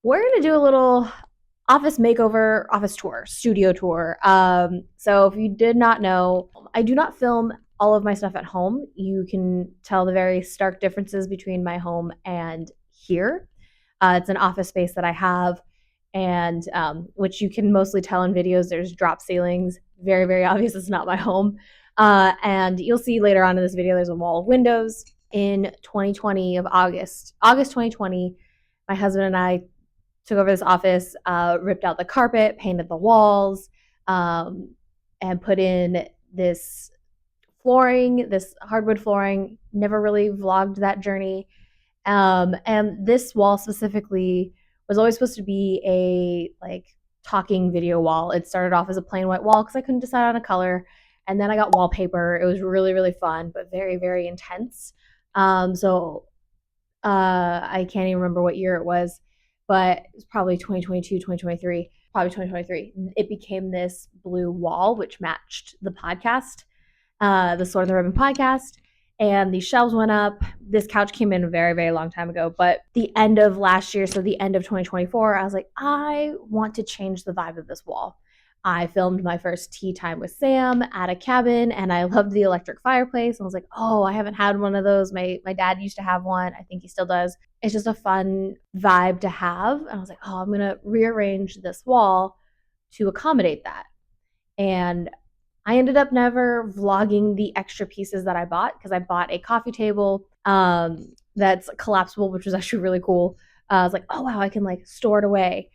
we're going to do a little office makeover, office tour, studio tour. So if you did not know, I do not film all of my stuff at home. You can tell the very stark differences between my home and here. It's an office space that I have, and which you can mostly tell in videos. There's drop ceilings, very, very obvious it's not my home. And you'll see later on in this video, there's a wall of windows. In 2020 of August 2020, my husband and I took over this office, ripped out the carpet, painted the walls, and put in this flooring, this hardwood flooring. Never really vlogged that journey. And this wall specifically was always supposed to be a like talking video wall. It started off as a plain white wall because I couldn't decide on a color. And then I got wallpaper. It was really, really fun, but very, very intense. So I can't even remember what year it was, but it was probably 2022, 2023, probably 2023. It became this blue wall, which matched the podcast, the Sword and the Ribbon podcast. And the shelves went up. This couch came in a very, very long time ago. But the end of last year, so the end of 2024, I was like, I want to change the vibe of this wall. I filmed my first tea time with Sam at a cabin, and I loved the electric fireplace. I was like, oh, I haven't had one of those. My dad used to have one. I think he still does. It's just a fun vibe to have. And I was like, oh, I'm going to rearrange this wall to accommodate that. And I ended up never vlogging the extra pieces that I bought because I bought a coffee table that's collapsible, which was actually really cool. I was like, oh, wow, I can like store it away.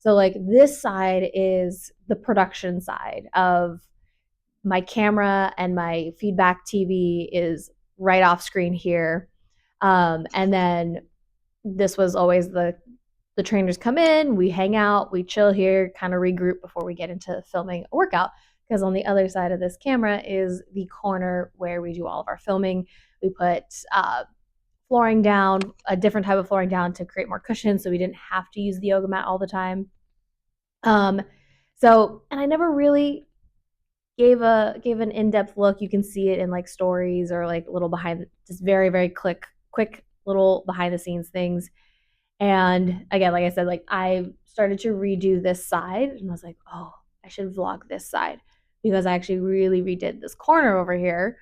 So like this side is the production side of my camera, and my feedback TV is right off screen here. And then this was always the trainers come in, we hang out, we chill here, kind of regroup before we get into filming a workout. Because on the other side of this camera is the corner where we do all of our filming. We put flooring down, a different type of flooring down to create more cushion so we didn't have to use the yoga mat all the time. So, and I never really gave an in-depth look. You can see it in like stories or like little behind, just very, very quick little behind the scenes things. And again, like I said, like I started to redo this side and I was like, oh, I should vlog this side because I actually really redid this corner over here.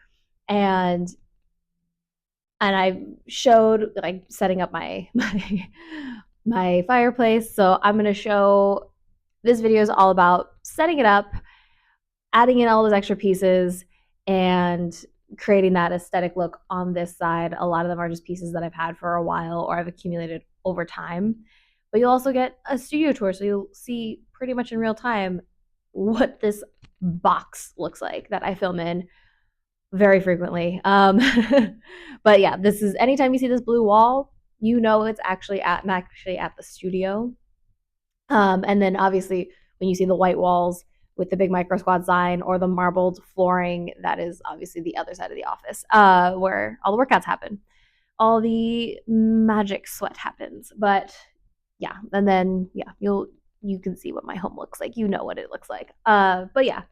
And I showed like setting up my fireplace. So I'm going to show, this video is all about setting it up, adding in all those extra pieces, and creating that aesthetic look on this side. A lot of them are just pieces that I've had for a while or I've accumulated over time. But you'll also get a studio tour, so you'll see pretty much in real time what this box looks like that I film in very frequently. But yeah, this is, anytime you see this blue wall, you know I'm actually at the studio. And then obviously when you see the white walls with the big Micro Squad sign or the marbled flooring, that is obviously the other side of the office, where all the workouts happen, all the magic sweat happens. But yeah, and then yeah, you can see what my home looks like. You know what it looks like. But yeah,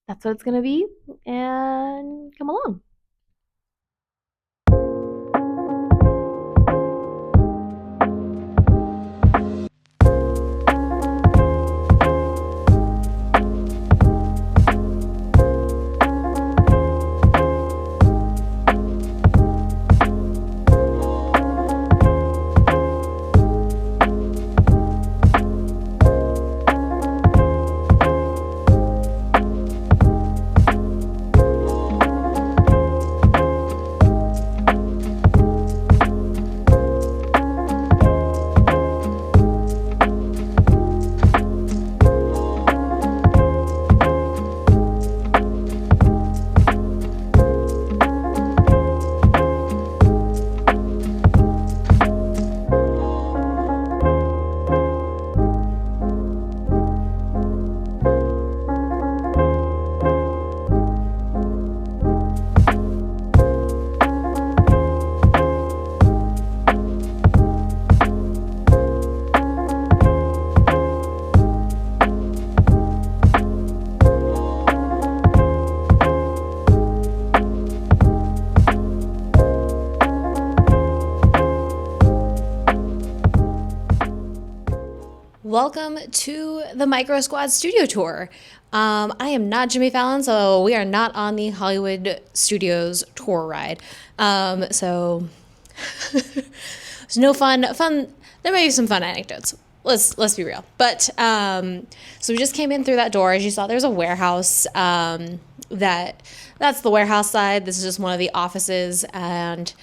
that's what it's gonna be, and come along. welcome to the Micro Squad studio tour. I am not Jimmy Fallon, so we are not on the Hollywood Studios tour ride. So it's no fun. There may be some fun anecdotes. Let's be real. But so we just came in through that door. As you saw, there's a warehouse. That's the warehouse side. This is just one of the offices, and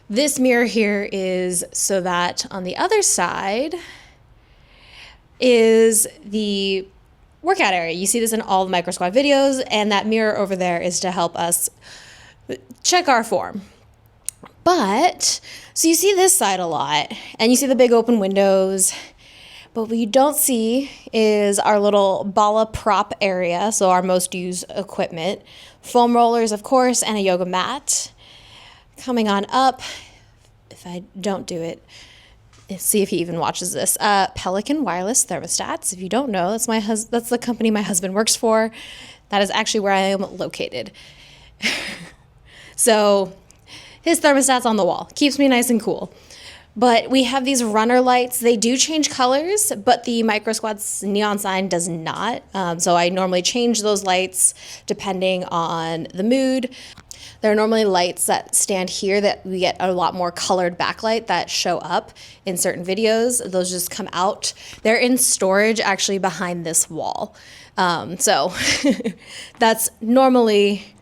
this mirror here is so that on the other side is the workout area. You see this in all the Micro Squad videos, and that mirror over there is to help us check our form. But, so you see this side a lot, and you see the big open windows, but what you don't see is our little Bala prop area, so our most used equipment. Foam rollers, of course, and a yoga mat. Coming on up, if I don't do it, let's see if he even watches this. Pelican wireless thermostats. If you don't know, that's the company my husband works for. That is actually where I am located. So his thermostat's on the wall. Keeps me nice and cool. But we have these runner lights. They do change colors, but the Micro Squad's neon sign does not. So I normally change those lights depending on the mood. There are normally lights that stand here that we get a lot more colored backlight that show up in certain videos. Those just come out. They're in storage actually behind this wall. So that's normally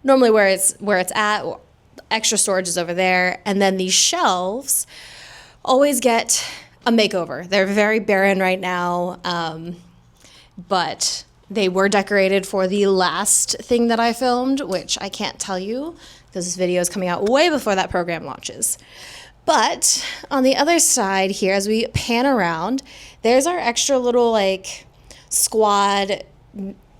where it's at. Extra storage is over there. And then these shelves always get a makeover. They're very barren right now, but they were decorated for the last thing that I filmed, which I can't tell you because this video is coming out way before that program launches. But on the other side here, as we pan around, there's our extra little squad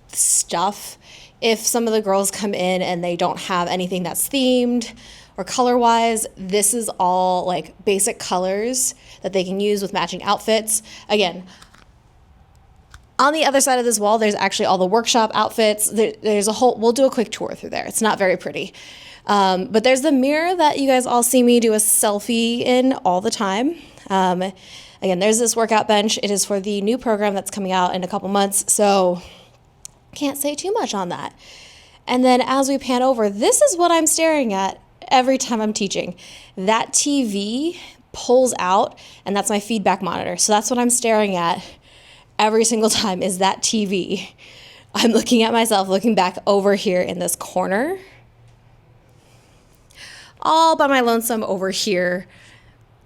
stuff. If some of the girls come in and they don't have anything that's themed or color-wise, this is all basic colors that they can use with matching outfits. Again, on the other side of this wall, there's actually all the workshop outfits. There's a whole, we'll do a quick tour through there. It's not very pretty. But there's the mirror that you guys all see me do a selfie in all the time. Again, there's this workout bench. It is for the new program that's coming out in a couple months, so can't say too much on that. And then as we pan over, this is what I'm staring at every time I'm teaching. That TV pulls out, and that's my feedback monitor. So that's what I'm staring at every single time is that TV. I'm looking at myself, looking back over here in this corner, all by my lonesome over here,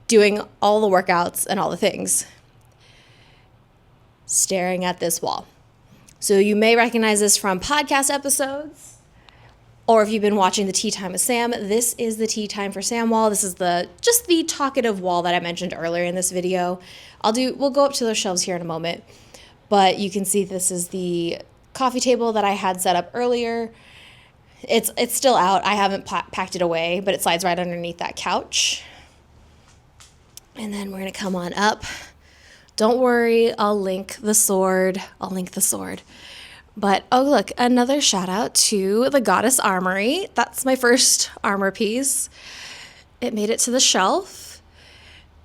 doing all the workouts and all the things, staring at this wall. So you may recognize this from podcast episodes, or if you've been watching the Tea Time with Sam, this is the Tea Time for Sam wall. This is just the talkative wall that I mentioned earlier in this video. We'll go up to those shelves here in a moment, but you can see this is the coffee table that I had set up earlier. It's still out. I haven't packed it away, but it slides right underneath that couch. And then we're gonna come on up. Don't worry, I'll link the sword. But, oh, look, another shout out to the Goddess Armory. That's my first armor piece. It made it to the shelf.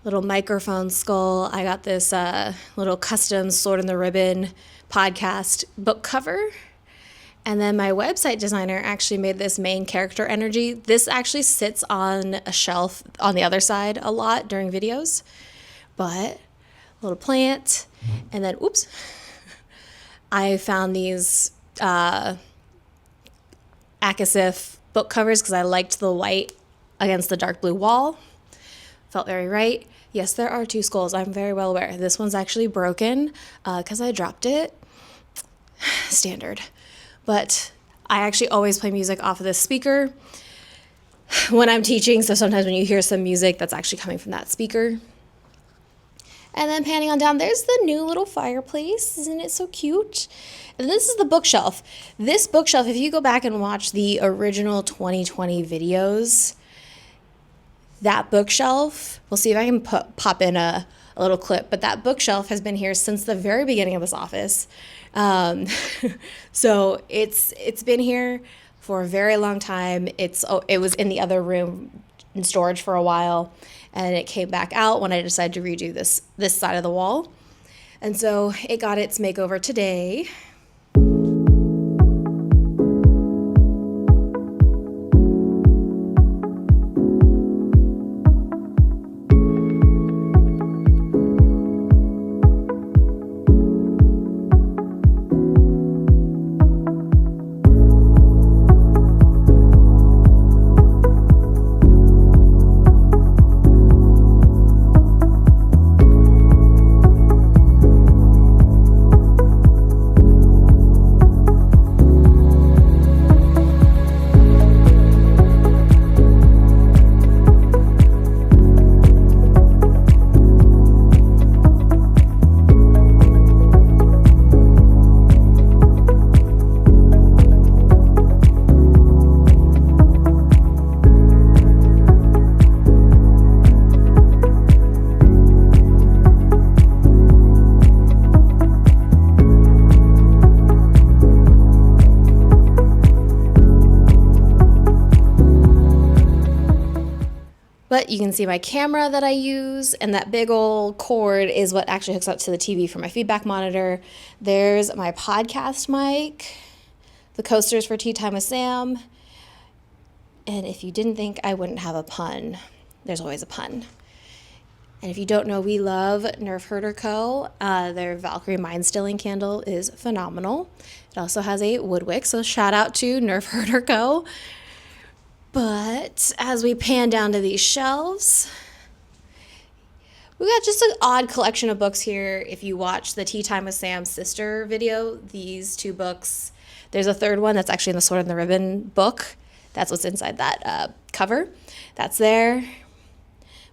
Little microphone skull. I got this little custom Sword in the Ribbon podcast book cover. And then my website designer actually made this main character energy. This actually sits on a shelf on the other side a lot during videos. But little plant, and then, oops, I found these Akasif book covers because I liked the white against the dark blue wall. Felt very right. Yes, there are two skulls. I'm very well aware. This one's actually broken because I dropped it. Standard. But I actually always play music off of this speaker when I'm teaching, so sometimes when you hear some music, that's actually coming from that speaker. And then panning on down, there's the new little fireplace. Isn't it so cute? And this is the bookshelf. This bookshelf, if you go back and watch the original 2020 videos, that bookshelf, we'll see if I can pop in a little clip, but that bookshelf has been here since the very beginning of this office. So it's been here for a very long time. It was in the other room in storage for a while, and it came back out when I decided to redo this side of the wall. And so it got its makeover today. But you can see my camera that I use, and that big old cord is what actually hooks up to the TV for my feedback monitor. There's my podcast mic, the coasters for Tea Time with Sam. And if you didn't think I wouldn't have a pun, there's always a pun. And if you don't know, we love Nerf Herder Co. Their Valkyrie Mind Stilling candle is phenomenal. It also has a wood wick, so shout out to Nerf Herder Co. But as we pan down to these shelves, we got just an odd collection of books here. If you watch the Tea Time with Sam's sister video, these two books, there's a third one that's actually in the Sword and the Ribbon book. That's what's inside that cover. That's there.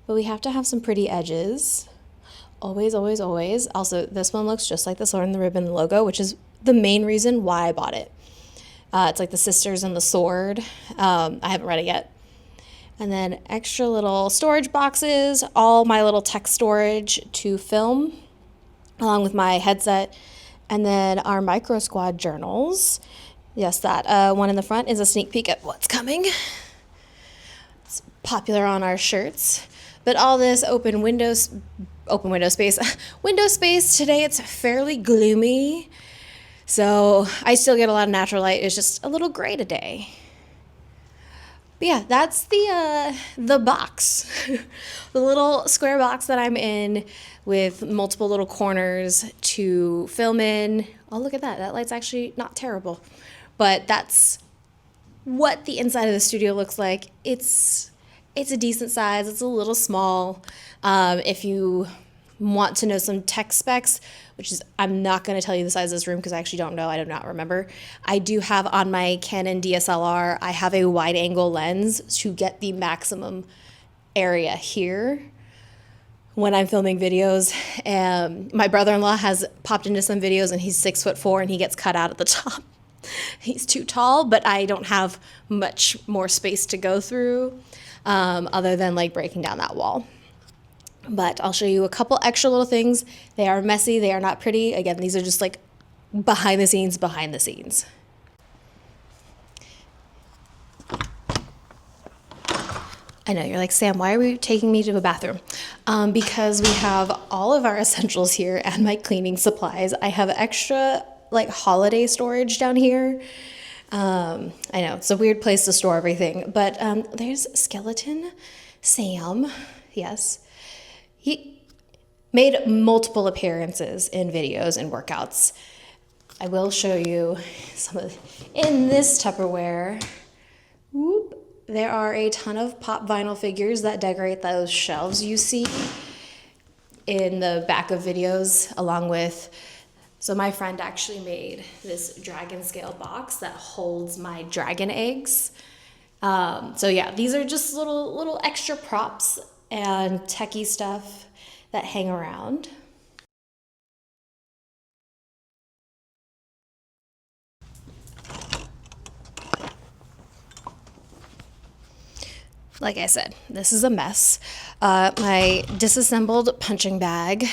But we have to have some pretty edges. Always, always, always. Also, this one looks just like the Sword and the Ribbon logo, which is the main reason why I bought it. It's like the sisters and the sword. I haven't read it yet. And then extra little storage boxes, all my little tech storage to film, along with my headset. And then our Micro Squad journals. Yes, that one in the front is a sneak peek at what's coming. It's popular on our shirts. But all this open window space. Window space, today it's fairly gloomy. So I still get a lot of natural light. It's just a little gray today. But yeah, that's the box. The little square box that I'm in with multiple little corners to film in. Oh, look at that. That light's actually not terrible. But that's what the inside of the studio looks like. It's a decent size. It's a little small. If you want to know some tech specs, which is, I'm not going to tell you the size of this room because I actually don't know. I do not remember. I do have on my Canon DSLR, I have a wide angle lens to get the maximum area here when I'm filming videos. My brother-in-law has popped into some videos and he's 6'4" and he gets cut out at the top. He's too tall, but I don't have much more space to go through other than like breaking down that wall. But I'll show you a couple extra little things. They are messy. They are not pretty. Again, these are just like behind the scenes. I know, you're like, Sam, why are we taking me to a bathroom? Because we have all of our essentials here and my cleaning supplies. I have extra like holiday storage down here. I know, it's a weird place to store everything. But there's Skeleton Sam. Yes. He made multiple appearances in videos and workouts. I will show you some of in this Tupperware. Whoop, there are a ton of pop vinyl figures that decorate those shelves you see in the back of videos, along with, so my friend actually made this dragon scale box that holds my dragon eggs. So yeah, these are just little extra props and techie stuff that hang around. Like I said, this is a mess. My disassembled punching bag,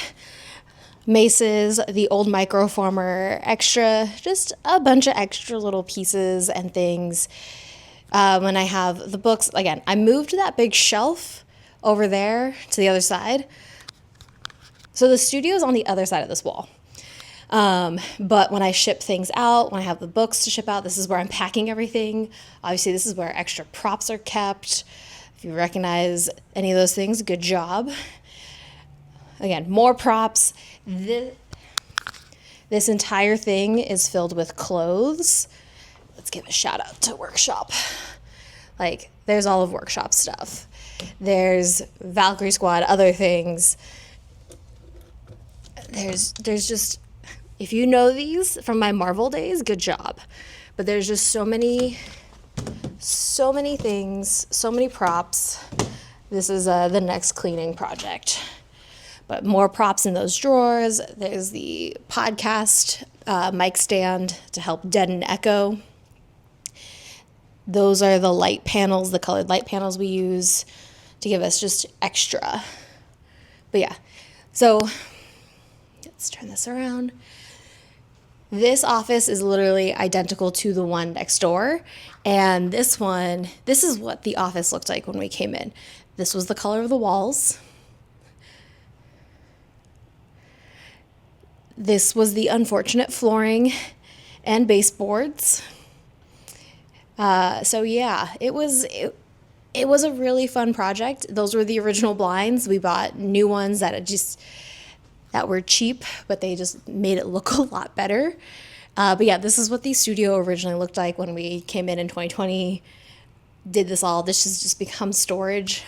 maces, the old microformer, extra, just a bunch of extra little pieces and things. When I have the books, again, I moved that big shelf over there to the other side. So the studio is on the other side of this wall. But when I ship things out, when I have the books to ship out, this is where I'm packing everything. Obviously, this is where extra props are kept. If you recognize any of those things, good job. Again, more props. This entire thing is filled with clothes. Let's give a shout out to Workshop. Like, there's all of Workshop stuff. There's Valkyrie Squad, other things. There's just, if you know these from my Marvel days, good job. But there's just so many things, so many props. This is the next cleaning project. But more props in those drawers. There's the podcast mic stand to help deaden echo. Those are the light panels, the colored light panels we use to give us just extra. But yeah, so let's turn this around. This office is literally identical to the one next door. And this is what the office looked like when we came in. This was the color of the walls. This was the unfortunate flooring and baseboards. So yeah, it was a really fun project. Those were the original blinds. We bought new ones that were cheap, but they just made it look a lot better. But yeah, this is what the studio originally looked like when we came in 2020. Did this all. This has just become storage.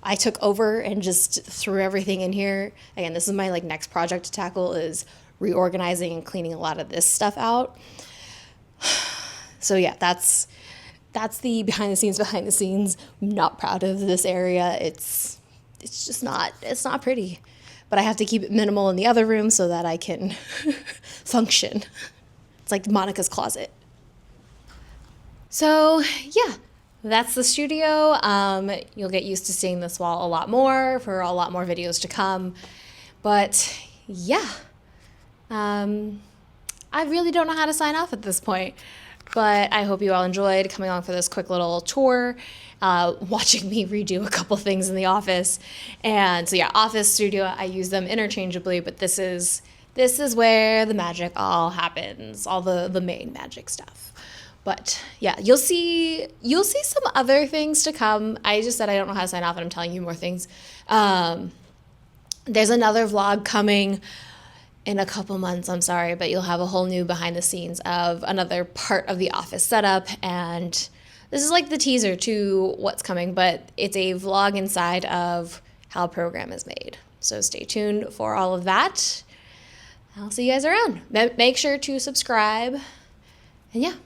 I took over and just threw everything in here. Again, this is my next project to tackle, is reorganizing and cleaning a lot of this stuff out. So yeah, that's the behind the scenes. I'm not proud of this area. It's just not pretty. But I have to keep it minimal in the other room so that I can function. It's like Monica's closet. So yeah, that's the studio. You'll get used to seeing this wall a lot more for a lot more videos to come. But yeah, I really don't know how to sign off at this point. But I hope you all enjoyed coming along for this quick little tour, watching me redo a couple things in the office. And so yeah, office, studio, I use them interchangeably, but this is where the magic all happens, all the main magic stuff. But yeah, you'll see some other things to come. I just said I don't know how to sign off, and I'm telling you more things. There's another vlog coming in a couple months, I'm sorry, but you'll have a whole new behind the scenes of another part of the office setup. And this is like the teaser to what's coming, but it's a vlog inside of how a program is made. So stay tuned for all of that. I'll see you guys around. Make sure to subscribe. And yeah.